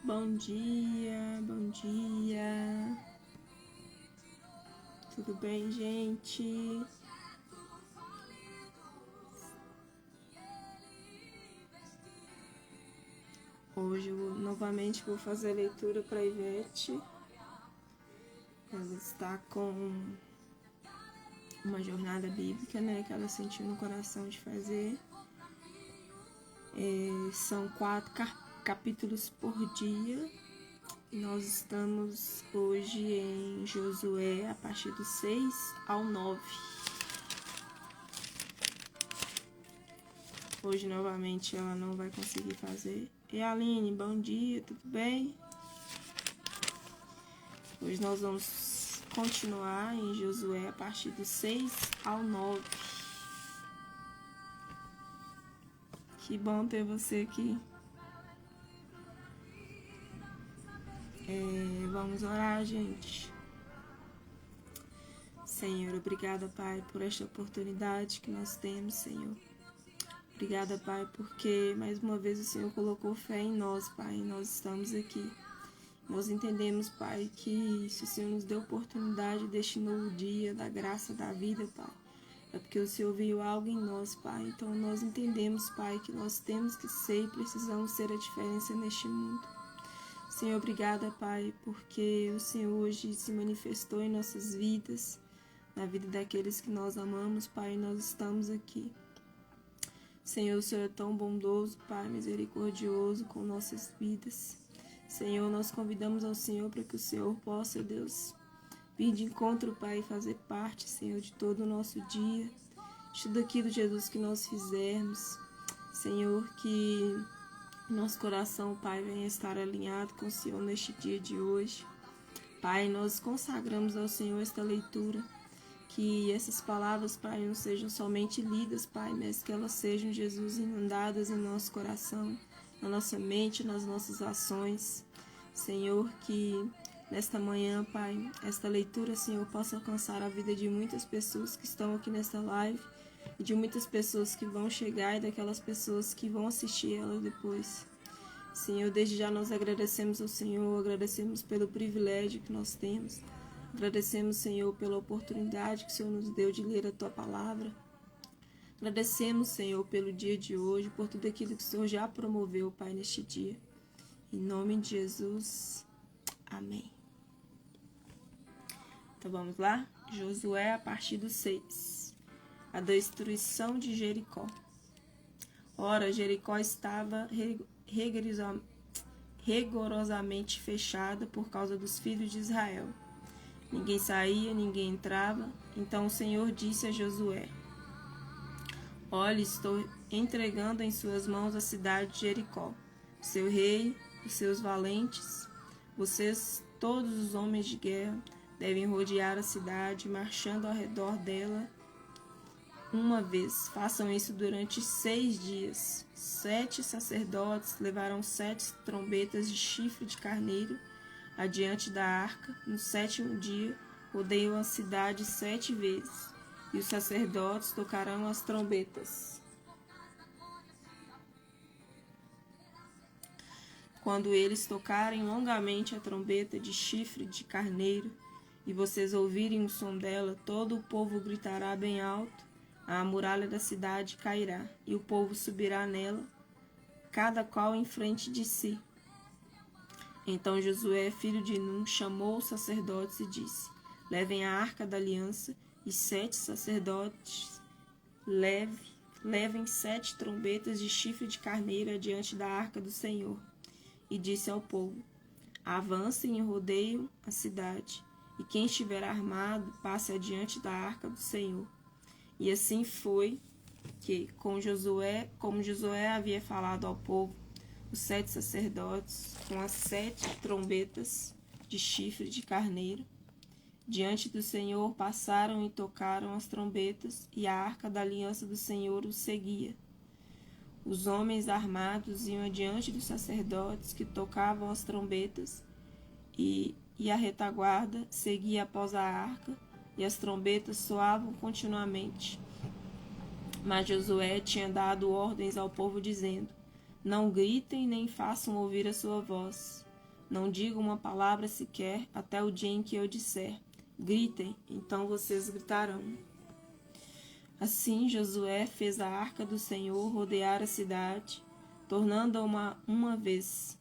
Bom dia, bom dia. Tudo bem, gente? Hoje eu novamente vou fazer a leitura para a Ivete. Ela está com uma jornada bíblica, né, que ela sentiu no coração de fazer. São 4 capítulos por dia. E nós estamos hoje em Josué, a partir do 6 ao 9. Hoje, novamente, ela não vai conseguir fazer. E Aline, bom dia, tudo bem? Hoje nós vamos continuar em Josué, a partir do 6 ao 9. Que bom ter você aqui. Vamos orar, gente. Senhor, obrigada, Pai, por esta oportunidade que nós temos, Senhor. Obrigada, Pai, porque mais uma vez o Senhor colocou fé em nós, Pai, e nós estamos aqui. Nós entendemos, Pai, que se o Senhor nos deu oportunidade, destinou o dia da graça da vida, Pai, é porque o Senhor viu algo em nós, Pai. Então nós entendemos, Pai, que nós temos que ser e precisamos ser a diferença neste mundo. Senhor, obrigada, Pai, porque o Senhor hoje se manifestou em nossas vidas, na vida daqueles que nós amamos, Pai, e nós estamos aqui. Senhor, o Senhor é tão bondoso, Pai, misericordioso com nossas vidas. Senhor, nós convidamos ao Senhor para que o Senhor possa, Deus, vir de encontro, Pai, e fazer parte, Senhor, de todo o nosso dia, de tudo aquilo, Jesus, que nós fizermos. Senhor, que nosso coração, Pai, venha estar alinhado com o Senhor neste dia de hoje. Pai, nós consagramos ao Senhor esta leitura, que essas palavras, Pai, não sejam somente lidas, Pai, mas que elas sejam, Jesus, inundadas em nosso coração, na nossa mente, nas nossas ações. Senhor, que nesta manhã, Pai, esta leitura, Senhor, possa alcançar a vida de muitas pessoas que estão aqui nesta live, e de muitas pessoas que vão chegar e daquelas pessoas que vão assistir ela depois. Senhor, desde já nós agradecemos ao Senhor, agradecemos pelo privilégio que nós temos. Agradecemos, Senhor, pela oportunidade que o Senhor nos deu de ler a Tua Palavra. Agradecemos, Senhor, pelo dia de hoje, por tudo aquilo que o Senhor já promoveu, Pai, neste dia. Em nome de Jesus, amém. Então vamos lá? Josué, a partir do 6. A destruição de Jericó. Ora, Jericó estava rigorosamente fechada por causa dos filhos de Israel. Ninguém saía, ninguém entrava. Então o Senhor disse a Josué: Olha, estou entregando em suas mãos a cidade de Jericó, o seu rei, os seus valentes. Vocês, todos os homens de guerra, devem rodear a cidade, marchando ao redor dela uma vez. Façam isso durante 6 dias. 7 sacerdotes levarão 7 trombetas de chifre de carneiro adiante da arca. No 7º dia, rodeiam a cidade 7 vezes, e os sacerdotes tocarão as trombetas. Quando eles tocarem longamente a trombeta de chifre de carneiro, e vocês ouvirem o som dela, todo o povo gritará bem alto, a muralha da cidade cairá, e o povo subirá nela, cada qual em frente de si. Então Josué, filho de Nun, chamou os sacerdotes e disse: Levem a arca da aliança, e 7 sacerdotes levem 7 trombetas de chifre de carneiro adiante da arca do Senhor. E disse ao povo: Avancem e rodeiem a cidade, e quem estiver armado passe adiante da arca do Senhor. E assim foi que, como Josué havia falado ao povo, os 7 sacerdotes, com as 7 trombetas de chifre de carneiro, diante do Senhor passaram e tocaram as trombetas, e a arca da aliança do Senhor os seguia. Os homens armados iam adiante dos sacerdotes que tocavam as trombetas, e a retaguarda seguia após a arca, e as trombetas soavam continuamente. Mas Josué tinha dado ordens ao povo, dizendo: Não gritem nem façam ouvir a sua voz. Não digam uma palavra sequer até o dia em que eu disser: gritem, então vocês gritarão. Assim Josué fez a arca do Senhor rodear a cidade, tornando-a uma vez.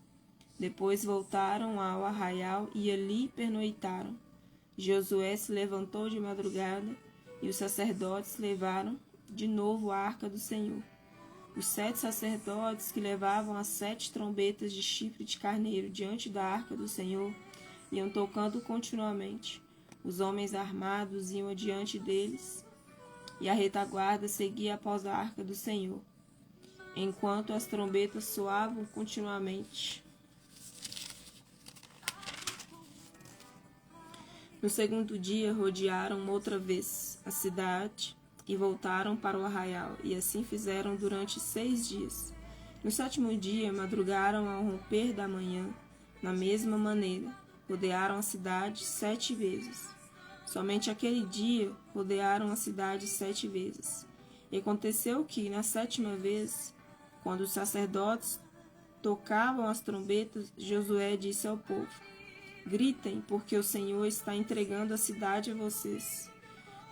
Depois voltaram ao arraial e ali pernoitaram. Josué se levantou de madrugada e os sacerdotes levaram de novo a arca do Senhor. Os 7 sacerdotes que levavam as 7 trombetas de chifre de carneiro diante da arca do Senhor iam tocando continuamente. Os homens armados iam adiante deles e a retaguarda seguia após a arca do Senhor, enquanto as trombetas soavam continuamente. No segundo dia, rodearam outra vez a cidade e voltaram para o arraial, e assim fizeram durante 6 dias. No 7º dia, madrugaram ao romper da manhã, na mesma maneira, rodearam a cidade 7 vezes. Somente aquele dia rodearam a cidade 7 vezes. E aconteceu que, na 7ª vez, quando os sacerdotes tocavam as trombetas, Josué disse ao povo: gritem, porque o Senhor está entregando a cidade a vocês.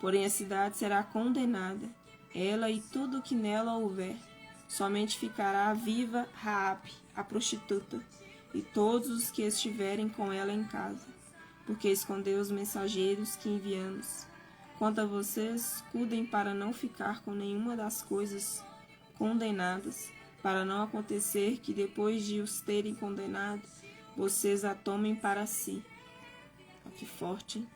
Porém a cidade será condenada, ela e tudo o que nela houver. Somente ficará viva Raabe, a prostituta, e todos os que estiverem com ela em casa, porque escondeu os mensageiros que enviamos. Quanto a vocês, cuidem para não ficar com nenhuma das coisas condenadas, para não acontecer que depois de os terem condenado, vocês a tomem para si. Olha que forte, hein?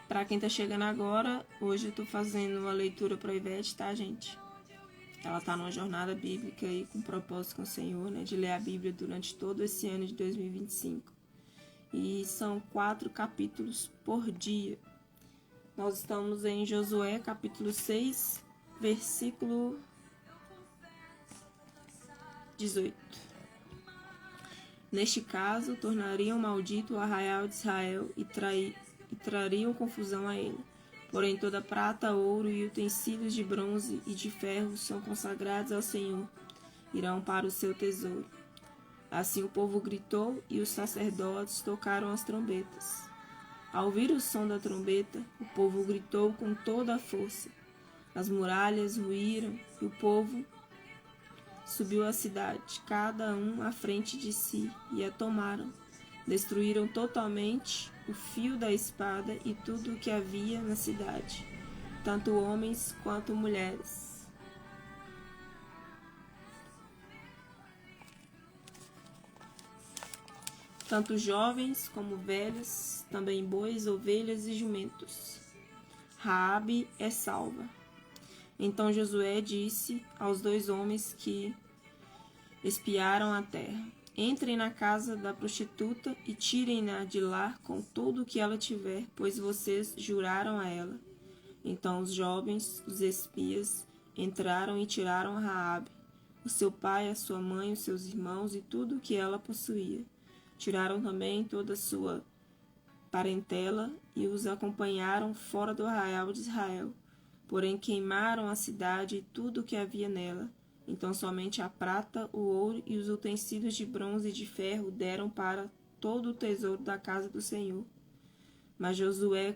Para quem tá chegando agora, hoje eu tô fazendo uma leitura para a Ivete, tá, gente? Ela tá numa jornada bíblica aí com propósito com o Senhor, né? De ler a Bíblia durante todo esse ano de 2025. E são 4 capítulos por dia. Nós estamos em Josué, capítulo 6, versículo 18. Neste caso, tornariam maldito o arraial de Israel e trariam confusão a ele. Porém, toda prata, ouro e utensílios de bronze e de ferro são consagrados ao Senhor, irão para o seu tesouro. Assim o povo gritou e os sacerdotes tocaram as trombetas. Ao ouvir o som da trombeta, o povo gritou com toda a força. As muralhas ruíram e o povo subiu à cidade, cada um à frente de si, e a tomaram. Destruíram totalmente o fio da espada e tudo o que havia na cidade, tanto homens quanto mulheres. Tanto jovens como velhos, também bois, ovelhas e jumentos. Raabe é salva. Então Josué disse aos 2 homens que espiaram a terra: entrem na casa da prostituta e tirem-na de lá com tudo o que ela tiver, pois vocês juraram a ela. Então os jovens, os espias, entraram e tiraram Raabe, o seu pai, a sua mãe, os seus irmãos e tudo o que ela possuía. Tiraram também toda a sua parentela e os acompanharam fora do arraial de Israel. Porém queimaram a cidade e tudo o que havia nela. Então somente a prata, o ouro e os utensílios de bronze e de ferro deram para todo o tesouro da casa do Senhor. Mas Josué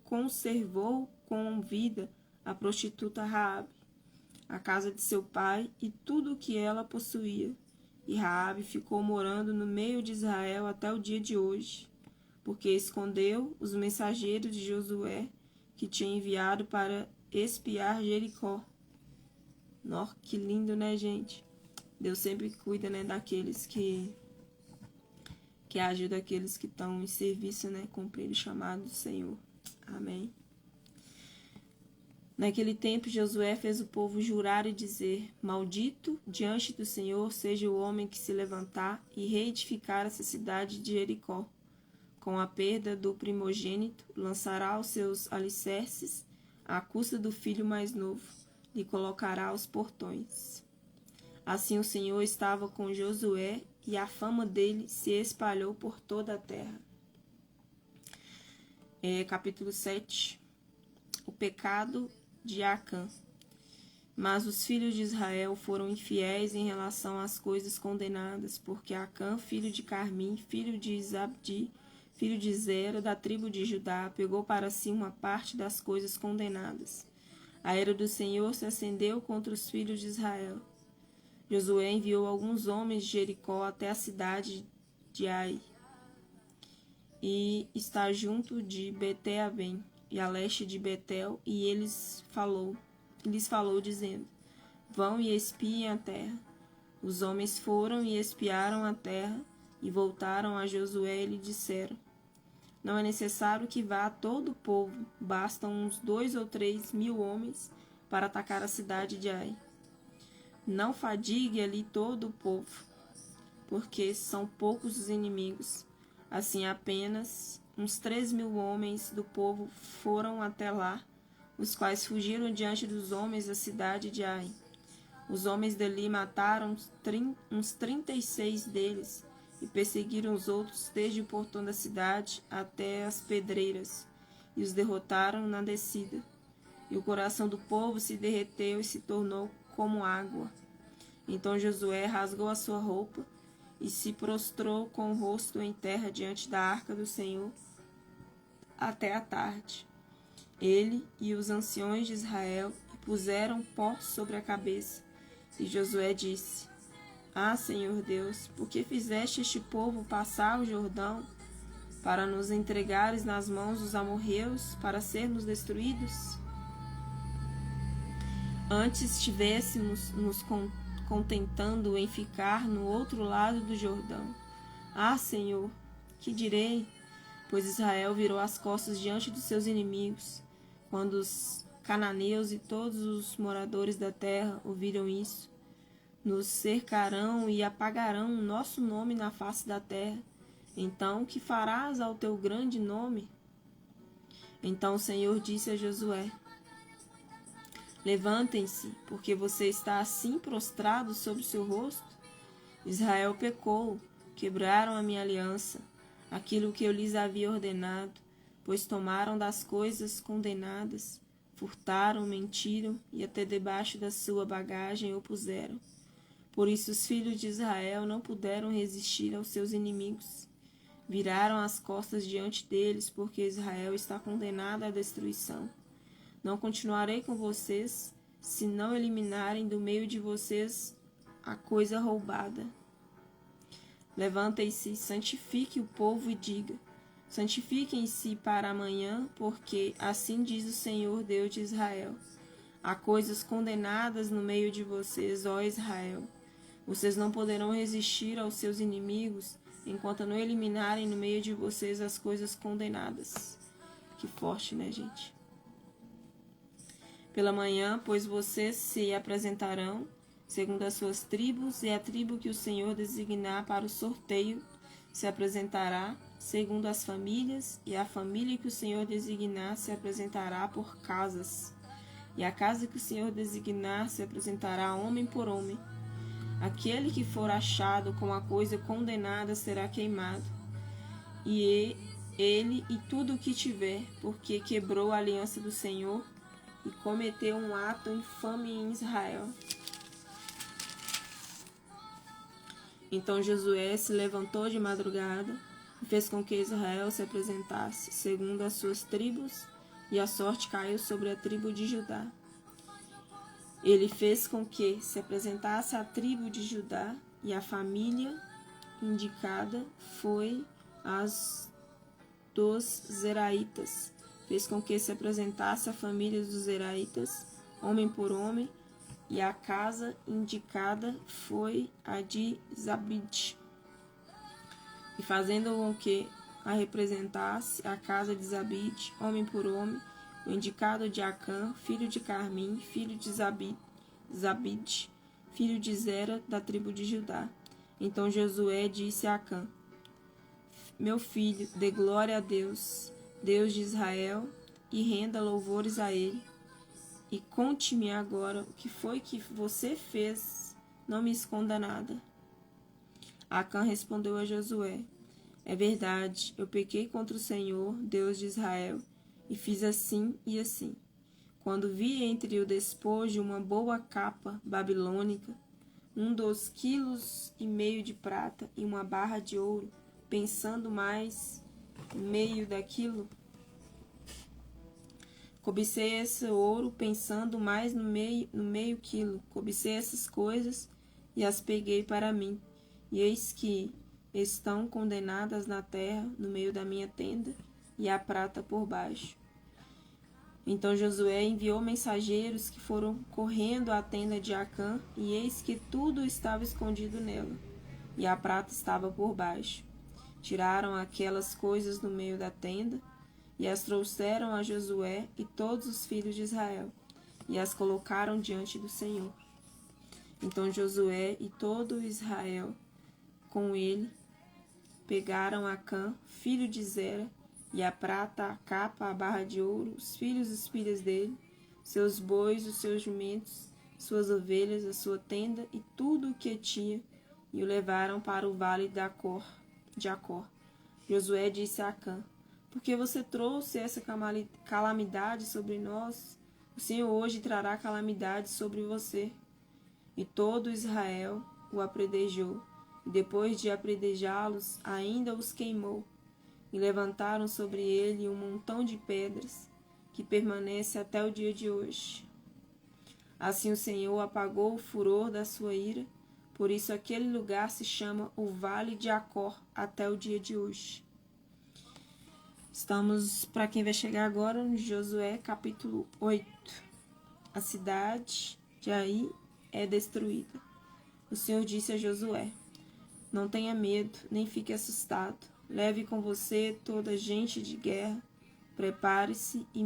conservou com vida a prostituta Raabe, a casa de seu pai e tudo o que ela possuía. E Raabe ficou morando no meio de Israel até o dia de hoje, porque escondeu os mensageiros de Josué, que tinha enviado para espiar Jericó. Nossa, que lindo, né, gente? Deus sempre cuida, né, daqueles que ajudam aqueles que estão em serviço, né, cumprir o chamado do Senhor. Amém. Naquele tempo, Josué fez o povo jurar e dizer: maldito diante do Senhor seja o homem que se levantar e reedificar essa cidade de Jericó. Com a perda do primogênito, lançará os seus alicerces à custa do filho mais novo, lhe colocará aos portões. Assim o Senhor estava com Josué, e a fama dele se espalhou por toda a terra. Capítulo 7. O pecado de Acã. Mas os filhos de Israel foram infiéis em relação às coisas condenadas, porque Acã, filho de Carmim, filho de Zabdi, filho de Zera, da tribo de Judá, pegou para si uma parte das coisas condenadas. A ira do Senhor se acendeu contra os filhos de Israel. Josué enviou alguns homens de Jericó até a cidade de Ai, e está junto de Beté-Avém, e a leste de Betel, e lhes falou, dizendo: Vão e espiem a terra. Os homens foram e espiaram a terra, e voltaram a Josué e lhe disseram: Não é necessário que vá todo o povo, bastam uns 2 ou 3 mil homens para atacar a cidade de Ai. Não fadigue ali todo o povo, porque são poucos os inimigos. Assim apenas uns 3 mil homens do povo foram até lá, os quais fugiram diante dos homens da cidade de Ai. Os homens dali mataram uns 36 deles e perseguiram os outros desde o portão da cidade até as pedreiras, e os derrotaram na descida. E o coração do povo se derreteu e se tornou como água. Então Josué rasgou a sua roupa e se prostrou com o rosto em terra diante da arca do Senhor até a tarde. Ele e os anciões de Israel puseram pó sobre a cabeça. E Josué disse: Ah, Senhor Deus, por que fizeste este povo passar o Jordão para nos entregares nas mãos dos amorreus para sermos destruídos? Antes estivéssemos nos contentando em ficar no outro lado do Jordão. Ah, Senhor, que direi? Pois Israel virou as costas diante dos seus inimigos. Quando os cananeus e todos os moradores da terra ouviram isso, nos cercarão e apagarão o nosso nome na face da terra. Então, que farás ao teu grande nome? Então o Senhor disse a Josué: Levantem-se, porque você está assim prostrado sobre o seu rosto? Israel pecou, quebraram a minha aliança, aquilo que eu lhes havia ordenado, pois tomaram das coisas condenadas, furtaram, mentiram e até debaixo da sua bagagem o puseram. Por isso os filhos de Israel não puderam resistir aos seus inimigos. Viraram as costas diante deles, porque Israel está condenado à destruição. Não continuarei com vocês, se não eliminarem do meio de vocês a coisa roubada. Levantem-se, santifique o povo e diga: Santifiquem-se para amanhã, porque assim diz o Senhor Deus de Israel: Há coisas condenadas no meio de vocês, ó Israel. Vocês não poderão resistir aos seus inimigos, enquanto não eliminarem no meio de vocês as coisas condenadas. Que forte, né, gente? Pela manhã, pois vocês se apresentarão, segundo as suas tribos, e a tribo que o Senhor designar para o sorteio se apresentará, segundo as famílias, e a família que o Senhor designar se apresentará por casas, e a casa que o Senhor designar se apresentará homem por homem. Aquele que for achado com a coisa condenada será queimado, e ele e tudo o que tiver, porque quebrou a aliança do Senhor e cometeu um ato infame em Israel. Então Josué se levantou de madrugada e fez com que Israel se apresentasse segundo as suas tribos, e a sorte caiu sobre a tribo de Judá. Ele fez com que se apresentasse a tribo de Judá, e a família indicada foi as dos Zeraitas. Fez com que se apresentasse a família dos Zeraitas, homem por homem, e a casa indicada foi a de Zabid. E fazendo com que a representasse a casa de Zabid, homem por homem, o indicado de Acã, filho de Carmim, filho de Zabid, filho de Zera, da tribo de Judá. Então Josué disse a Acã: Meu filho, dê glória a Deus, Deus de Israel, e renda louvores a ele. E conte-me agora o que foi que você fez, não me esconda nada. Acã respondeu a Josué: É verdade, eu pequei contra o Senhor, Deus de Israel, e fiz assim e assim. quando vi entre o despojo uma boa capa babilônica, 2,5 quilos de prata e uma barra de ouro, pensando mais meio daquilo, cobicei esse ouro, pensando mais no meio quilo, cobicei essas coisas e as peguei para mim, e eis que estão condenadas na terra, no meio da minha tenda, e a prata por baixo. Então Josué enviou mensageiros que foram correndo à tenda de Acã, e eis que tudo estava escondido nela, e a prata estava por baixo. Tiraram aquelas coisas do meio da tenda, e as trouxeram a Josué e todos os filhos de Israel, e as colocaram diante do Senhor. Então Josué e todo Israel com ele pegaram Acã, filho de Zera, e a prata, a capa, a barra de ouro, os filhos e as filhas dele, seus bois, os seus jumentos, suas ovelhas, a sua tenda e tudo o que tinha, e o levaram para o vale de Acor. Josué disse a Acã: por que você trouxe essa calamidade sobre nós? O Senhor hoje trará calamidade sobre você. E todo Israel o apredejou, e depois de apredejá-los, ainda os queimou. E levantaram sobre ele um montão de pedras, que permanece até o dia de hoje. Assim o Senhor apagou o furor da sua ira, por isso aquele lugar se chama o Vale de Acor até o dia de hoje. Estamos, para quem vai chegar agora, no Josué capítulo 8. A cidade de Ai é destruída. O Senhor disse a Josué: não tenha medo, nem fique assustado. Leve com você toda a gente de guerra, prepare-se e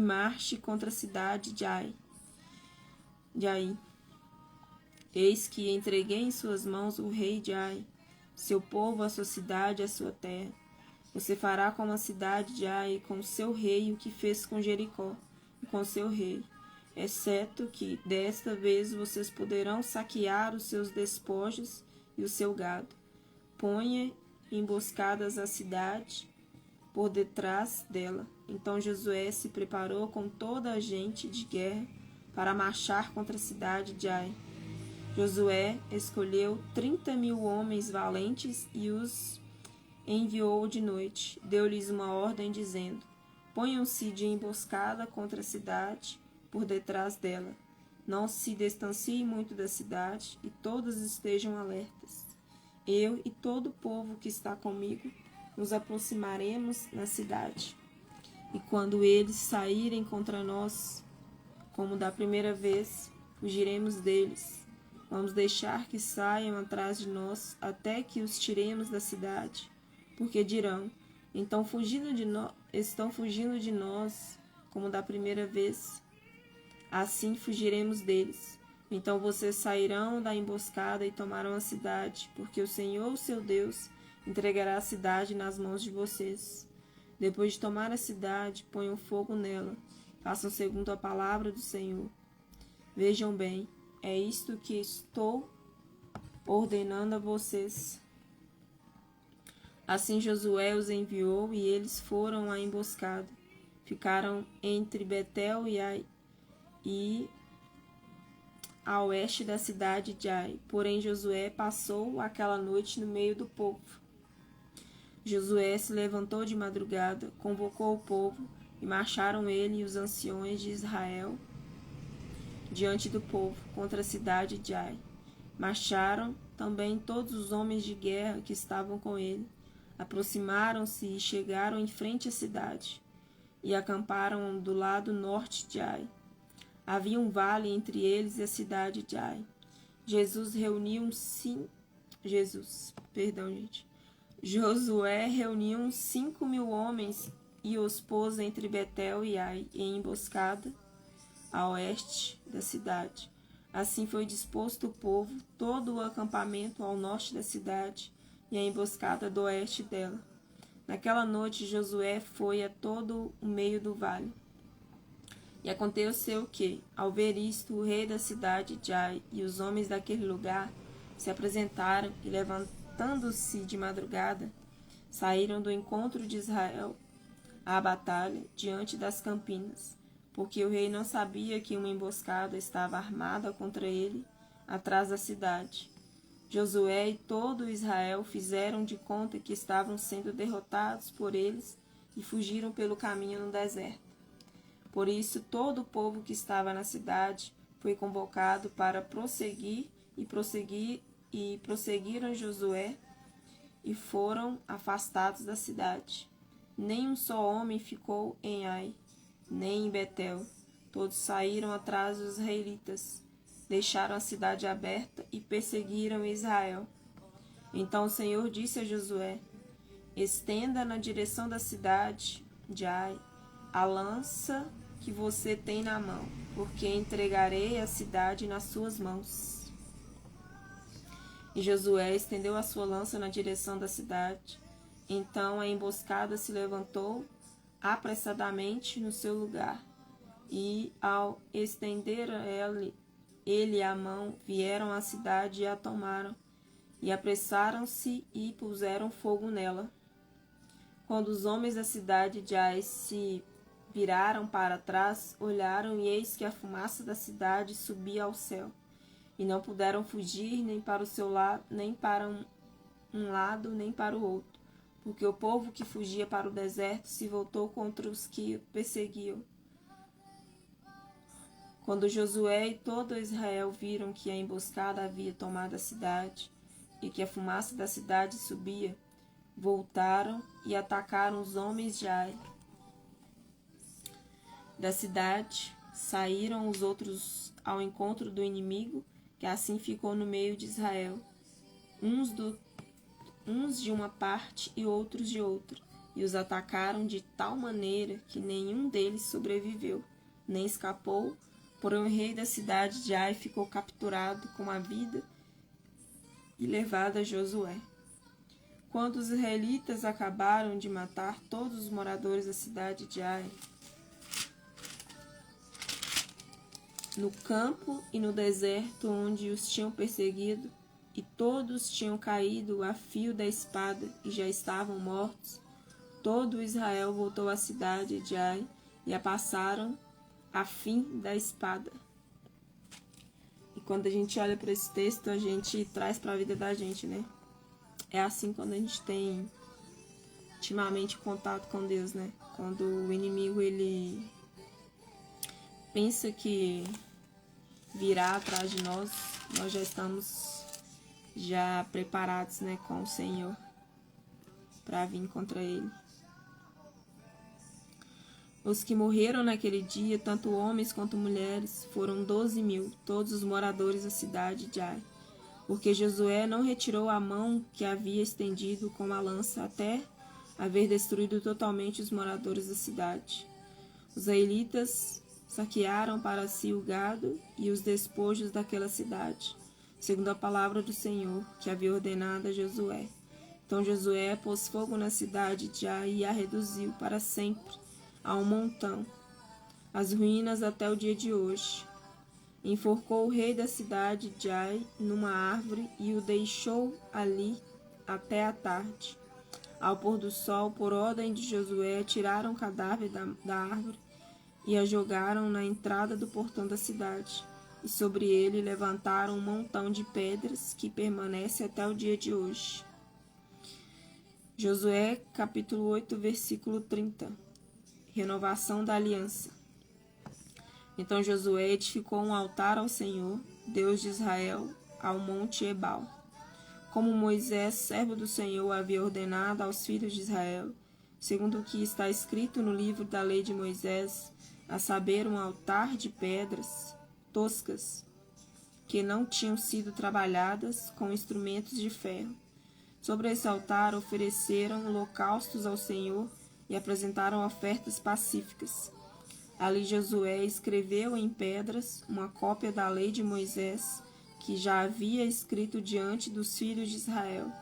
marche contra a cidade de Ai. Eis que entreguei em suas mãos o rei de Ai, seu povo, a sua cidade, a sua terra. Você fará como a cidade de Ai, com seu rei, o que fez com Jericó, e com seu rei, exceto que, desta vez, vocês poderão saquear os seus despojos e o seu gado. Ponha emboscadas a cidade por detrás dela. Então Josué se preparou com toda a gente de guerra para marchar contra a cidade de Ai. Josué escolheu 30.000 homens valentes e os enviou de noite. Deu-lhes uma ordem dizendo: ponham-se de emboscada contra a cidade por detrás dela. Não se distanciem muito da cidade e todos estejam alertas. Eu e todo o povo que está comigo nos aproximaremos na cidade. E quando eles saírem contra nós, como da primeira vez, fugiremos deles. Vamos deixar que saiam atrás de nós até que os tiremos da cidade, porque dirão: estão fugindo de nós, como da primeira vez. Assim fugiremos deles. Então vocês sairão da emboscada e tomarão a cidade, porque o Senhor, seu Deus, entregará a cidade nas mãos de vocês. Depois de tomar a cidade, ponham fogo nela. Façam segundo a palavra do Senhor. Vejam bem, é isto que estou ordenando a vocês. Assim Josué os enviou e eles foram à emboscada. Ficaram entre Betel e Ai e a oeste da cidade de Ai. Porém Josué passou aquela noite no meio do povo. Josué se levantou de madrugada, convocou o povo, e marcharam ele e os anciões de Israel diante do povo, contra a cidade de Ai. Marcharam também todos os homens de guerra que estavam com ele. Aproximaram-se e chegaram em frente à cidade, e acamparam do lado norte de Ai. Havia um vale entre eles e a cidade de Ai. Josué reuniu 5.000 homens e os pôs entre Betel e Ai, em emboscada, a oeste da cidade. Assim foi disposto o povo, todo o acampamento ao norte da cidade e a emboscada do oeste dela. Naquela noite Josué foi a todo o meio do vale. E aconteceu que, ao ver isto, o rei da cidade de Ai e os homens daquele lugar se apresentaram e, levantando-se de madrugada, saíram do encontro de Israel à batalha diante das campinas, porque o rei não sabia que uma emboscada estava armada contra ele atrás da cidade. Josué e todo Israel fizeram de conta que estavam sendo derrotados por eles e fugiram pelo caminho no deserto. Por isso, todo o povo que estava na cidade foi convocado para prosseguiram Josué e foram afastados da cidade. Nem um só homem ficou em Ai, nem em Betel. Todos saíram atrás dos israelitas, deixaram a cidade aberta e perseguiram Israel. Então o Senhor disse a Josué: estenda na direção da cidade de Ai a lança que você tem na mão, porque entregarei a cidade nas suas mãos. E Josué estendeu a sua lança na direção da cidade. Então a emboscada se levantou apressadamente no seu lugar, e ao estender ele a mão, vieram à cidade e a tomaram, e apressaram-se e puseram fogo nela. Quando os homens da cidade de Ai se viraram para trás, olharam, e eis que a fumaça da cidade subia ao céu, e não puderam fugir nem para o seu lado, nem para um lado, nem para o outro, porque o povo que fugia para o deserto se voltou contra os que perseguiam. Quando Josué e todo Israel viram que a emboscada havia tomado a cidade e que a fumaça da cidade subia, voltaram e atacaram os homens de Ai. Da cidade saíram os outros ao encontro do inimigo, que assim ficou no meio de Israel, uns de uma parte e outros de outra, e os atacaram de tal maneira que nenhum deles sobreviveu, nem escapou. Porém o rei da cidade de Ai ficou capturado com a vida e levado a Josué. Quando os israelitas acabaram de matar todos os moradores da cidade de Ai, no campo e no deserto onde os tinham perseguido, e todos tinham caído a fio da espada e já estavam mortos, todo Israel voltou à cidade de Ai e a passaram a fim da espada. E quando a gente olha para esse texto, a gente traz para a vida da gente, né? É assim quando a gente tem intimamente contato com Deus, né? Quando o inimigo, ele pensa que virá atrás de nós, nós já estamos preparados, né, com o Senhor para vir contra ele. Os que morreram naquele dia, tanto homens quanto mulheres, foram 12.000, todos os moradores da cidade de Ai, porque Josué não retirou a mão que havia estendido com a lança até haver destruído totalmente os moradores da cidade. Os israelitas saquearam para si o gado e os despojos daquela cidade, segundo a palavra do Senhor, que havia ordenado a Josué. Então Josué pôs fogo na cidade de Ai e a reduziu para sempre a um montão, as ruínas até o dia de hoje. Enforcou o rei da cidade de Ai numa árvore e o deixou ali até a tarde. Ao pôr do sol, por ordem de Josué, tiraram o cadáver da árvore e a jogaram na entrada do portão da cidade, e sobre ele levantaram um montão de pedras que permanece até o dia de hoje. Josué, capítulo 8, versículo 30. Renovação da aliança. Então Josué edificou um altar ao Senhor, Deus de Israel, ao monte Ebal, como Moisés, servo do Senhor, havia ordenado aos filhos de Israel, segundo o que está escrito no livro da lei de Moisés, a saber, um altar de pedras toscas, que não tinham sido trabalhadas com instrumentos de ferro. Sobre esse altar ofereceram holocaustos ao Senhor e apresentaram ofertas pacíficas. Ali Josué escreveu em pedras uma cópia da lei de Moisés, que já havia escrito diante dos filhos de Israel.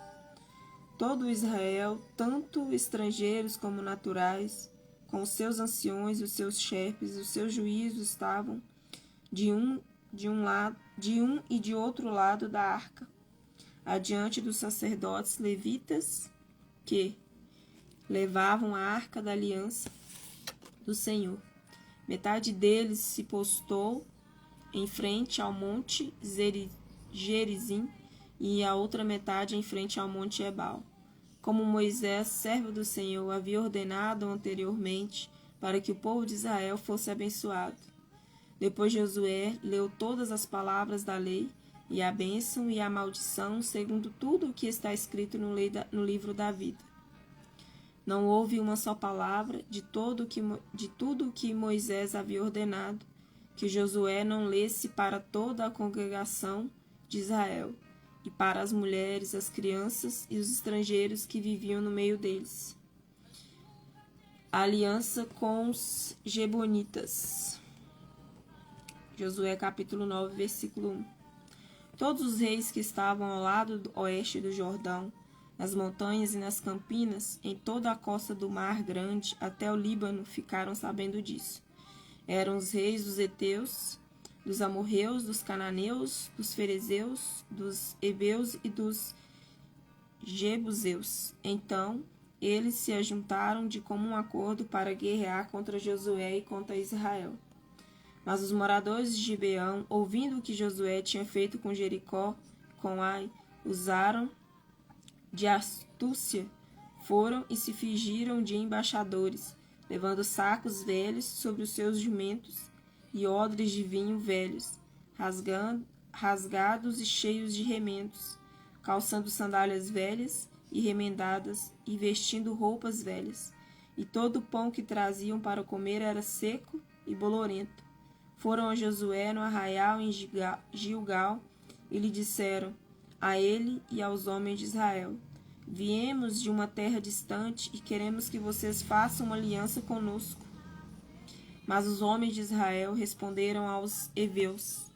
Todo Israel, tanto estrangeiros como naturais, com os seus anciões, os seus chefes, os seus juízes, estavam de um e de outro lado da arca, adiante dos sacerdotes levitas, que levavam a arca da aliança do Senhor. Metade deles se postou em frente ao monte Gerizim e a outra metade em frente ao monte Ebal, como Moisés, servo do Senhor, havia ordenado anteriormente para que o povo de Israel fosse abençoado. Depois Josué leu todas as palavras da lei e a bênção e a maldição, segundo tudo o que está escrito no livro da vida. Não houve uma só palavra de tudo o que Moisés havia ordenado, que Josué não lesse para toda a congregação de Israel, e para as mulheres, as crianças e os estrangeiros que viviam no meio deles. A aliança com os Gebonitas. Josué capítulo 9, versículo 1. Todos os reis que estavam ao lado oeste do Jordão, nas montanhas e nas campinas, em toda a costa do Mar Grande até o Líbano, ficaram sabendo disso. Eram os reis dos heteus, dos amorreus, dos cananeus, dos ferezeus, dos heveus e dos jebuseus. Então, eles se ajuntaram de comum acordo para guerrear contra Josué e contra Israel. Mas os moradores de Gibeão, ouvindo o que Josué tinha feito com Jericó, com Ai, usaram de astúcia, foram e se fingiram de embaixadores, levando sacos velhos sobre os seus jumentos e odres de vinho velhos, rasgados e cheios de remendos, calçando sandálias velhas e remendadas e vestindo roupas velhas. E todo o pão que traziam para comer era seco e bolorento. Foram a Josué no arraial em Gilgal e lhe disseram, a ele e aos homens de Israel: viemos de uma terra distante e queremos que vocês façam uma aliança conosco. Mas os homens de Israel responderam aos heveus: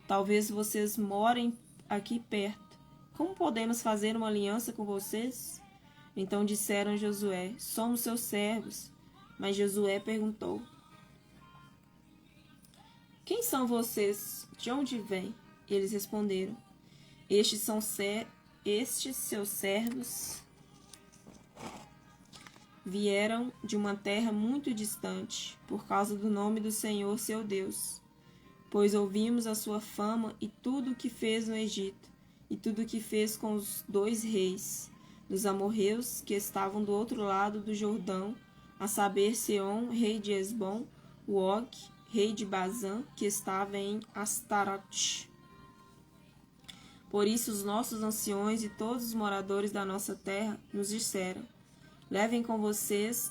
talvez vocês morem aqui perto. Como podemos fazer uma aliança com vocês? Então disseram a Josué: somos seus servos. Mas Josué perguntou: quem são vocês? De onde vêm? E eles responderam: estes seus servos vieram de uma terra muito distante, por causa do nome do Senhor seu Deus. Pois ouvimos a sua fama e tudo o que fez no Egito, e tudo o que fez com os 2 reis, dos amorreus que estavam do outro lado do Jordão, a saber, Seom, rei de Esbom, o Og, rei de Bazã, que estava em Astarote. Por isso os nossos anciões e todos os moradores da nossa terra nos disseram: levem com vocês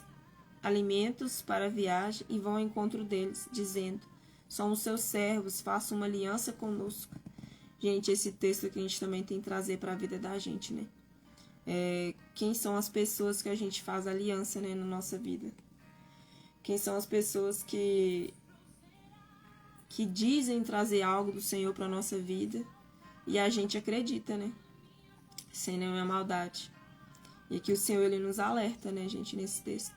alimentos para a viagem e vão ao encontro deles, dizendo: somos seus servos, façam uma aliança conosco. Gente, esse texto aqui a gente também tem que trazer para a vida da gente, né? Quem são as pessoas que a gente faz aliança, né, na nossa vida? Quem são as pessoas que dizem trazer algo do Senhor para a nossa vida e a gente acredita, né? Sem nenhuma maldade. E aqui o Senhor, ele nos alerta, né, gente, nesse texto.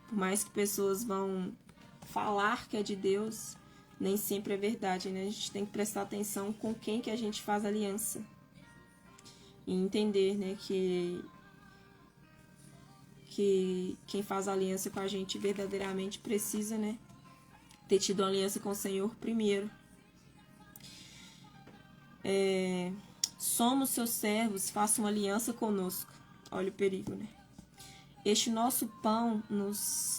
Por mais que pessoas vão falar que é de Deus, nem sempre é verdade, né? A gente tem que prestar atenção com quem que a gente faz aliança. E entender, né, que quem faz aliança com a gente verdadeiramente precisa, né, ter tido aliança com o Senhor primeiro. Somos seus servos, faça uma aliança conosco. Olha o perigo, né? Este nosso pão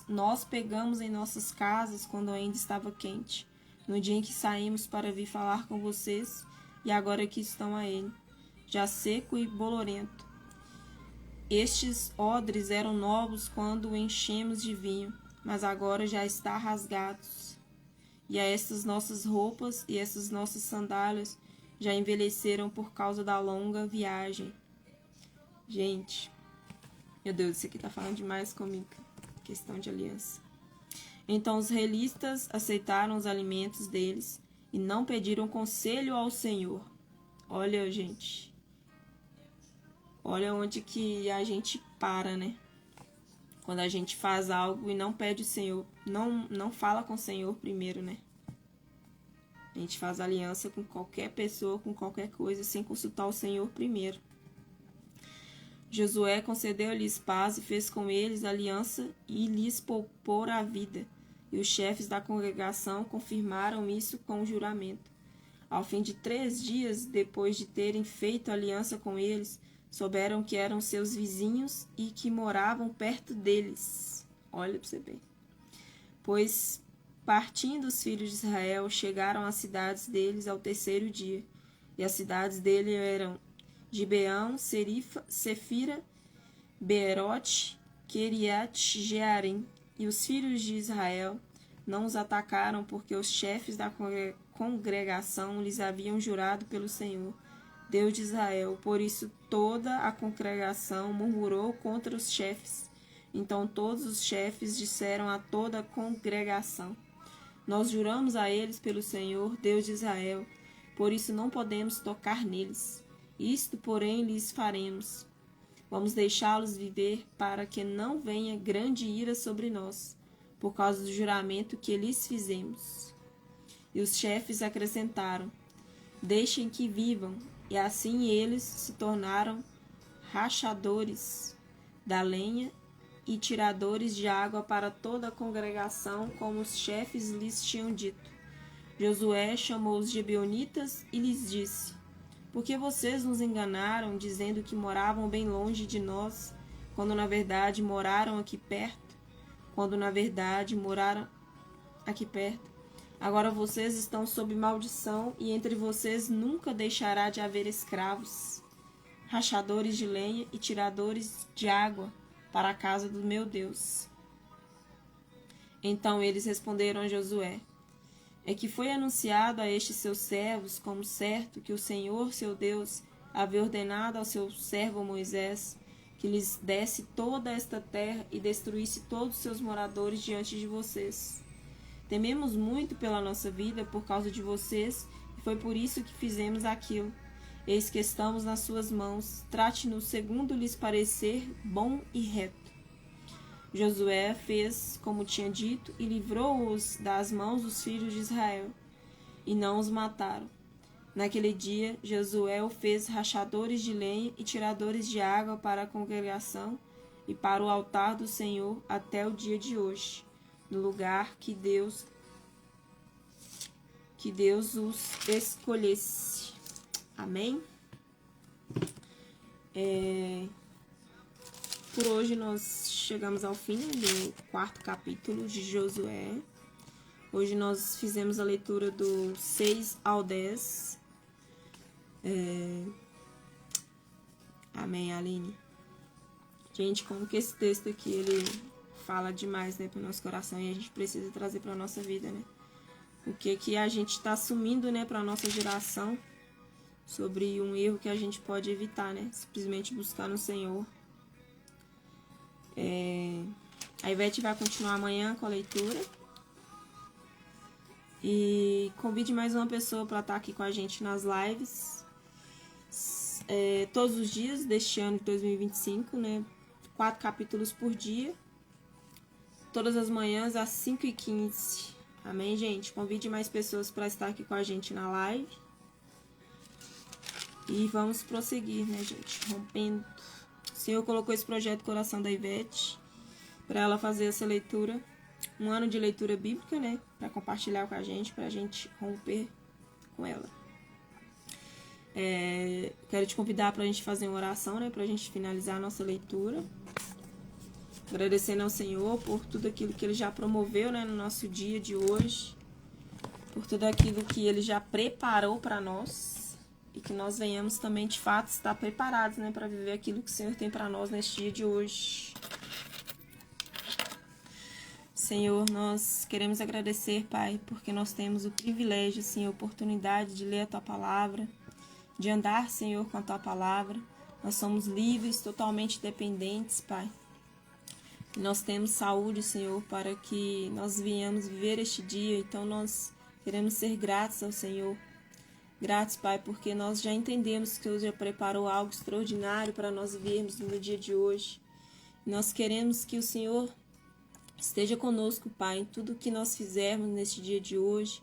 nós pegamos em nossas casas quando ainda estava quente, no dia em que saímos para vir falar com vocês, e agora aqui estão a ele, já seco e bolorento. Estes odres eram novos quando o enchemos de vinho, mas agora já está rasgados. E a estas nossas roupas e essas nossas sandálias já envelheceram por causa da longa viagem. Gente, meu Deus, isso aqui tá falando demais comigo. Questão de aliança. Então os israelitas aceitaram os alimentos deles e não pediram conselho ao Senhor. Olha, gente. Olha onde que a gente para, né? Quando a gente faz algo e não pede o Senhor, não fala com o Senhor primeiro, né? A gente faz aliança com qualquer pessoa, com qualquer coisa, sem consultar o Senhor primeiro. Josué concedeu-lhes paz e fez com eles aliança e lhes poupou a vida. E os chefes da congregação confirmaram isso com o juramento. Ao fim de 3 dias, depois de terem feito aliança com eles, souberam que eram seus vizinhos e que moravam perto deles. Olha para você ver. Pois, partindo os filhos de Israel, chegaram às cidades deles ao 3º dia. E as cidades dele eram Gibeão, Sefira, Beerote, Queriate-Jearim. E os filhos de Israel não os atacaram, porque os chefes da congregação lhes haviam jurado pelo Senhor, Deus de Israel. Por isso toda a congregação murmurou contra os chefes. Então todos os chefes disseram a toda a congregação: Nós juramos a eles pelo Senhor, Deus de Israel, por isso não podemos tocar neles. Isto, porém, lhes faremos: vamos deixá-los viver, para que não venha grande ira sobre nós, por causa do juramento que lhes fizemos. E os chefes acrescentaram: Deixem que vivam. E assim eles se tornaram rachadores da lenha e tiradores de água para toda a congregação, como os chefes lhes tinham dito. Josué chamou os gibeonitas e lhes disse: Por que vocês nos enganaram, dizendo que moravam bem longe de nós, quando na verdade moraram aqui perto? Agora vocês estão sob maldição, e entre vocês nunca deixará de haver escravos, rachadores de lenha e tiradores de água para a casa do meu Deus. Então eles responderam a Josué: É que foi anunciado a estes seus servos como certo que o Senhor, seu Deus, havia ordenado ao seu servo Moisés que lhes desse toda esta terra e destruísse todos os seus moradores diante de vocês. Tememos muito pela nossa vida por causa de vocês, e foi por isso que fizemos aquilo. Eis que estamos nas suas mãos. Trate-nos segundo lhes parecer bom e reto. Josué fez como tinha dito e livrou-os das mãos dos filhos de Israel, e não os mataram. Naquele dia, Josué o fez rachadores de lenha e tiradores de água para a congregação e para o altar do Senhor até o dia de hoje, no lugar que Deus os escolhesse. Amém? Por hoje nós chegamos ao fim do 4º capítulo de Josué. Hoje nós fizemos a leitura do 6 ao 10. Amém, Aline? Gente, como que esse texto aqui, ele fala demais, né, para o nosso coração, e a gente precisa trazer para a nossa vida, né? O que a gente está assumindo, né, para a nossa geração, sobre um erro que a gente pode evitar, né? Simplesmente buscar no Senhor. A Ivete vai continuar amanhã com a leitura. E convide mais uma pessoa para estar aqui com a gente nas lives. Todos os dias deste ano de 2025, né? 4 capítulos por dia. Todas as manhãs às 5h15. Amém, gente? Convide mais pessoas para estar aqui com a gente na live. E vamos prosseguir, né, gente? Rompendo. O Senhor colocou esse projeto no coração da Ivete para ela fazer essa leitura. Um ano de leitura bíblica, né? Para compartilhar com a gente, para a gente romper com ela. Quero te convidar para a gente fazer uma oração, né? Para a gente finalizar a nossa leitura. Agradecendo ao Senhor por tudo aquilo que Ele já promoveu, né, no nosso dia de hoje. Por tudo aquilo que Ele já preparou para nós. E que nós venhamos também, de fato, estar preparados, né, para viver aquilo que o Senhor tem para nós neste dia de hoje. Senhor, nós queremos agradecer, Pai, porque nós temos o privilégio, Senhor, a oportunidade de ler a Tua Palavra, de andar, Senhor, com a Tua Palavra. Nós somos livres, totalmente dependentes, Pai. E nós temos saúde, Senhor, para que nós venhamos viver este dia. Então, nós queremos ser gratos ao Senhor. Gratos, Pai, porque nós já entendemos que o Senhor já preparou algo extraordinário para nós vivermos no dia de hoje. E nós queremos que o Senhor esteja conosco, Pai, em tudo que nós fizermos neste dia de hoje.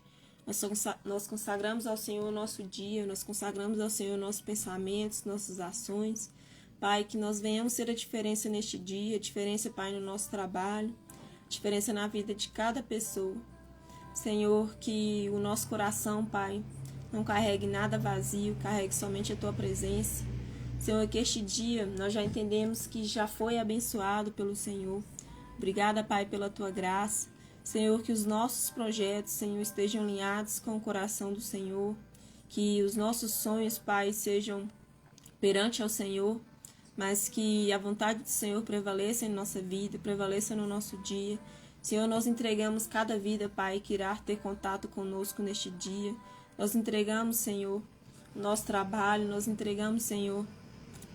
Nós consagramos ao Senhor o nosso dia, nós consagramos ao Senhor nossos pensamentos, nossas ações. Pai, que nós venhamos ser a diferença neste dia, a diferença, Pai, no nosso trabalho, a diferença na vida de cada pessoa. Senhor, que o nosso coração, Pai, não carregue nada vazio, carregue somente a Tua presença. Senhor, que este dia nós já entendemos que já foi abençoado pelo Senhor. Obrigada, Pai, pela Tua graça. Senhor, que os nossos projetos, Senhor, estejam alinhados com o coração do Senhor. Que os nossos sonhos, Pai, sejam perante ao Senhor, mas que a vontade do Senhor prevaleça em nossa vida, prevaleça no nosso dia. Senhor, nós entregamos cada vida, Pai, que irá ter contato conosco neste dia. Nós entregamos, Senhor, o nosso trabalho, nós entregamos, Senhor,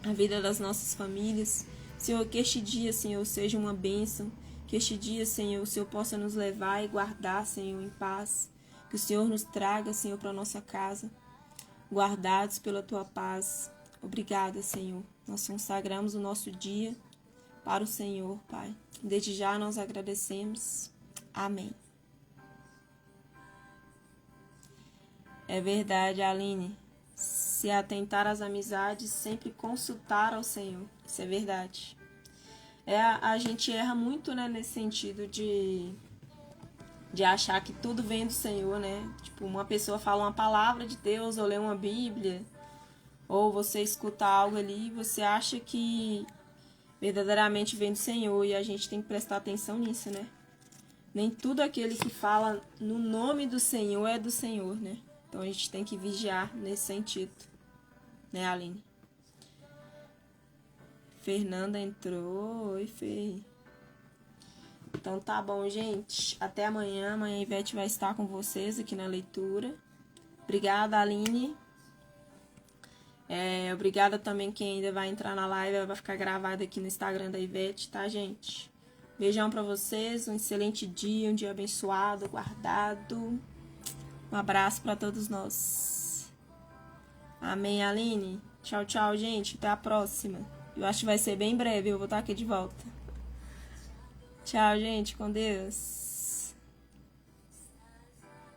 a vida das nossas famílias. Senhor, que este dia, Senhor, seja uma bênção. Que este dia, Senhor, o Senhor possa nos levar e guardar, Senhor, em paz. Que o Senhor nos traga, Senhor, para a nossa casa, guardados pela Tua paz. Obrigada, Senhor. Nós consagramos o nosso dia para o Senhor, Pai. Desde já nós agradecemos. Amém. É verdade, Aline. Se atentar às amizades, sempre consultar ao Senhor. Isso é verdade. A gente erra muito, né, nesse sentido de achar que tudo vem do Senhor, né? Tipo, uma pessoa fala uma palavra de Deus ou lê uma Bíblia, ou você escuta algo ali e você acha que verdadeiramente vem do Senhor, e a gente tem que prestar atenção nisso, né? Nem tudo aquele que fala no nome do Senhor é do Senhor, né? Então a gente tem que vigiar nesse sentido, né, Aline? Fernanda entrou. Oi, Fê. Então tá bom, gente. Até amanhã. Amanhã a Ivete vai estar com vocês aqui na leitura. Obrigada, Aline. Obrigada também quem ainda vai entrar na live. Ela vai ficar gravada aqui no Instagram da Ivete, tá, gente? Beijão pra vocês. Um excelente dia. Um dia abençoado, guardado. Um abraço pra todos nós. Amém, Aline. Tchau, tchau, gente. Até a próxima. Eu acho que vai ser bem breve. Eu vou estar aqui de volta. Tchau, gente. Com Deus.